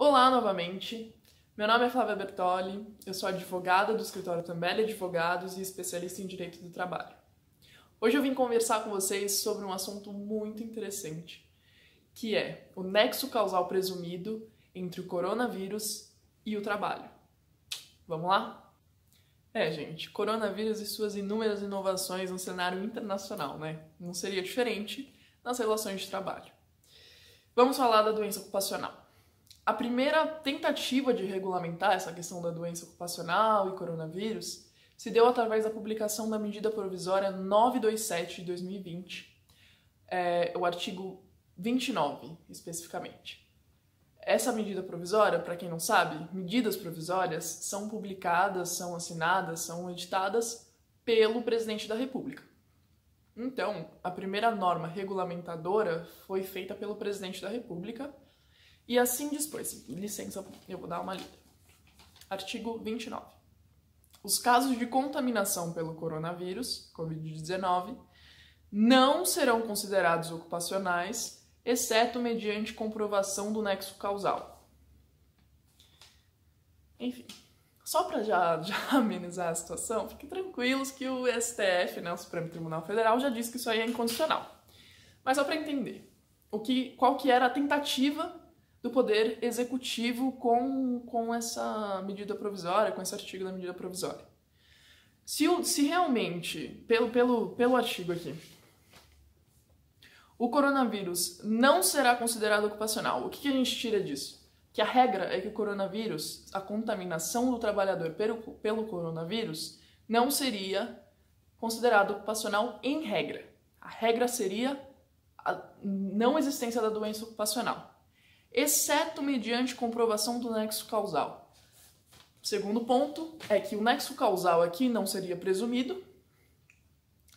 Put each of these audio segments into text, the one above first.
Olá novamente, meu nome é Flávia Bertoli, eu sou advogada do escritório Tambelli Advogados e especialista em Direito do Trabalho. Hoje eu vim conversar com vocês sobre um assunto muito interessante, que é o nexo causal presumido entre o coronavírus e o trabalho. Vamos lá? Gente, coronavírus e suas inúmeras inovações no cenário internacional, né? Não seria diferente nas relações de trabalho. Vamos falar da doença ocupacional. A primeira tentativa de regulamentar essa questão da doença ocupacional e coronavírus se deu através da publicação da medida provisória 927 de 2020, o artigo 29, especificamente. Essa medida provisória, para quem não sabe, medidas provisórias são publicadas, são assinadas, são editadas pelo presidente da República. Então, a primeira norma regulamentadora foi feita pelo presidente da República e assim dispôs. Licença, eu vou dar uma lida. Artigo 29. Os casos de contaminação pelo coronavírus, Covid-19, não serão considerados ocupacionais, exceto mediante comprovação do nexo causal. Enfim, só para já amenizar a situação, fiquem tranquilos que o STF, o Supremo Tribunal Federal, já disse que isso aí é inconstitucional. Mas só para entender, qual que era a tentativa do Poder Executivo com essa medida provisória, com esse artigo da medida provisória. Se realmente, pelo artigo aqui, o coronavírus não será considerado ocupacional, o que a gente tira disso? Que a regra é que o coronavírus, a contaminação do trabalhador pelo coronavírus, não seria considerado ocupacional em regra. A regra seria a não existência da doença ocupacional, exceto mediante comprovação do nexo causal. O segundo ponto é que o nexo causal aqui não seria presumido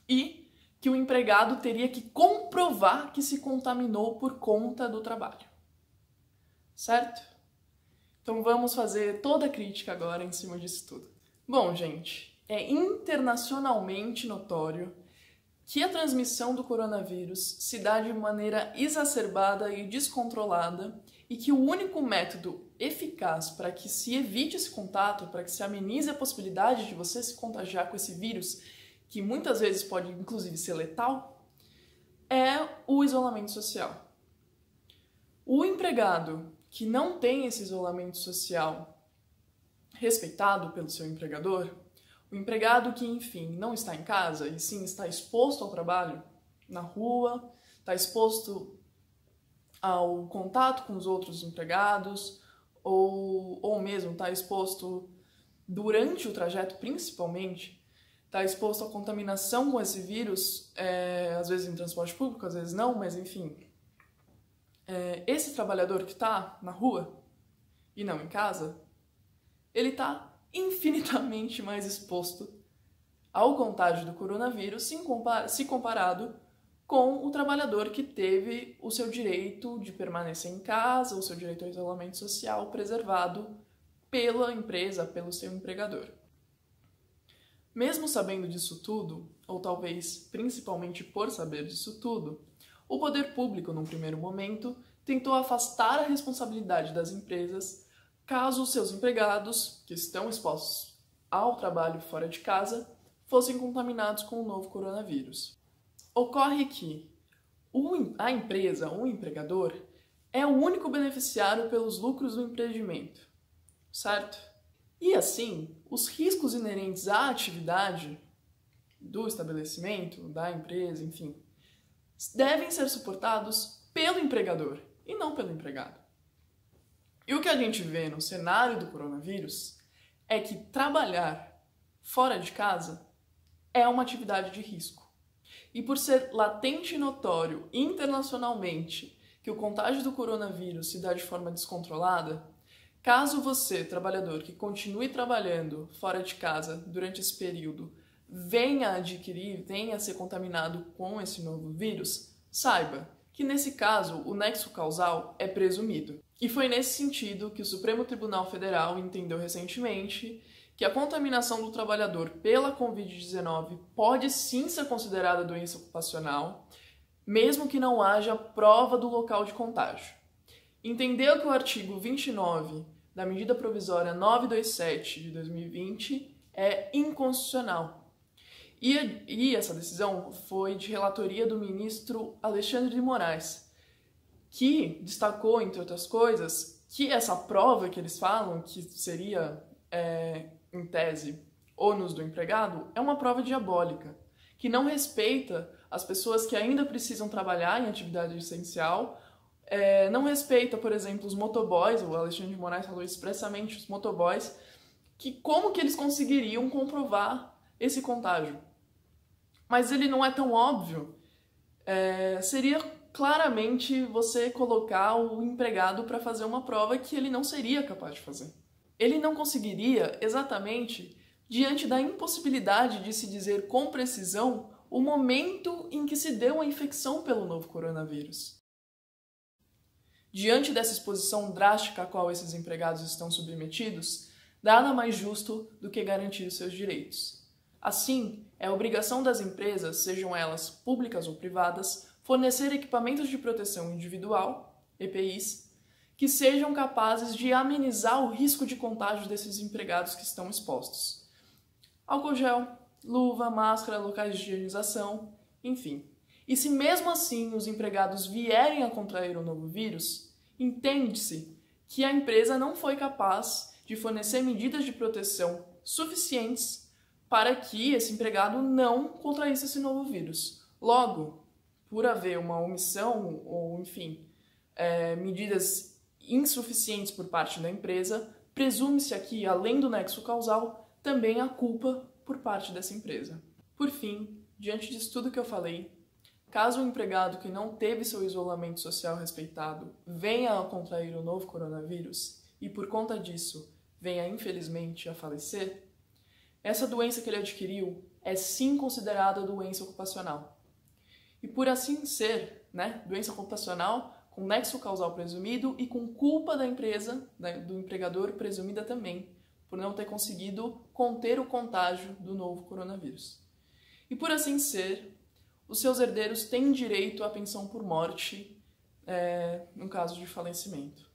e que o empregado teria que comprovar que se contaminou por conta do trabalho. Certo? Então vamos fazer toda a crítica agora em cima disso tudo. Bom, gente, é internacionalmente notório que a transmissão do coronavírus se dá de maneira exacerbada e descontrolada e que o único método eficaz para que se evite esse contato, para que se amenize a possibilidade de você se contagiar com esse vírus, que muitas vezes pode inclusive ser letal, é o isolamento social. O empregado que não tem esse isolamento social respeitado pelo seu empregador, o empregado que, enfim, não está em casa e sim está exposto ao trabalho, na rua, está exposto ao contato com os outros empregados, ou mesmo está exposto durante o trajeto, principalmente, está exposto à contaminação com esse vírus, às vezes em transporte público, às vezes não, mas enfim. Esse trabalhador que está na rua e não em casa, ele está infinitamente mais exposto ao contágio do coronavírus se comparado com o trabalhador que teve o seu direito de permanecer em casa, o seu direito ao isolamento social preservado pela empresa, pelo seu empregador. Mesmo sabendo disso tudo, ou talvez principalmente por saber disso tudo, o poder público, num primeiro momento, tentou afastar a responsabilidade das empresas caso os seus empregados, que estão expostos ao trabalho fora de casa, fossem contaminados com o novo coronavírus. Ocorre que a empresa, o empregador, é o único beneficiário pelos lucros do empreendimento, certo? E assim, os riscos inerentes à atividade do estabelecimento, da empresa, enfim, devem ser suportados pelo empregador e não pelo empregado. E o que a gente vê no cenário do coronavírus é que trabalhar fora de casa é uma atividade de risco. E por ser latente e notório internacionalmente que o contágio do coronavírus se dá de forma descontrolada, caso você, trabalhador, que continue trabalhando fora de casa durante esse período, venha a ser contaminado com esse novo vírus, saiba que nesse caso o nexo causal é presumido. E foi nesse sentido que o Supremo Tribunal Federal entendeu recentemente que a contaminação do trabalhador pela Covid-19 pode sim ser considerada doença ocupacional, mesmo que não haja prova do local de contágio. entendeu que o artigo 29 da medida provisória 927 de 2020 é inconstitucional. E essa decisão foi de relatoria do ministro Alexandre de Moraes, que destacou, entre outras coisas, que essa prova que eles falam, que seria, em tese, ônus do empregado, é uma prova diabólica, que não respeita as pessoas que ainda precisam trabalhar em atividade essencial, não respeita, por exemplo, os motoboys. O Alexandre de Moraes falou expressamente os motoboys, que como que eles conseguiriam comprovar esse contágio? Mas ele não é tão óbvio. Seria claramente você colocar o empregado para fazer uma prova que ele não seria capaz de fazer. Ele não conseguiria exatamente diante da impossibilidade de se dizer com precisão o momento em que se deu a infecção pelo novo coronavírus. Diante dessa exposição drástica a qual esses empregados estão submetidos, nada mais justo do que garantir os seus direitos. Assim, é obrigação das empresas, sejam elas públicas ou privadas, fornecer equipamentos de proteção individual, EPIs, que sejam capazes de amenizar o risco de contágio desses empregados que estão expostos. Álcool gel, luva, máscara, locais de higienização, enfim. E se mesmo assim os empregados vierem a contrair o novo vírus, entende-se que a empresa não foi capaz de fornecer medidas de proteção suficientes para que esse empregado não contraísse esse novo vírus. Logo, por haver uma omissão ou, enfim, medidas insuficientes por parte da empresa, presume-se aqui, além do nexo causal, também a culpa por parte dessa empresa. Por fim, diante disso tudo que eu falei, caso o empregado que não teve seu isolamento social respeitado venha a contrair o novo coronavírus e, por conta disso, venha infelizmente a falecer, essa doença que ele adquiriu é sim considerada doença ocupacional. E por assim ser, doença ocupacional com nexo causal presumido e com culpa da empresa, do empregador presumida também, por não ter conseguido conter o contágio do novo coronavírus. E por assim ser, os seus herdeiros têm direito à pensão por morte, no caso de falecimento.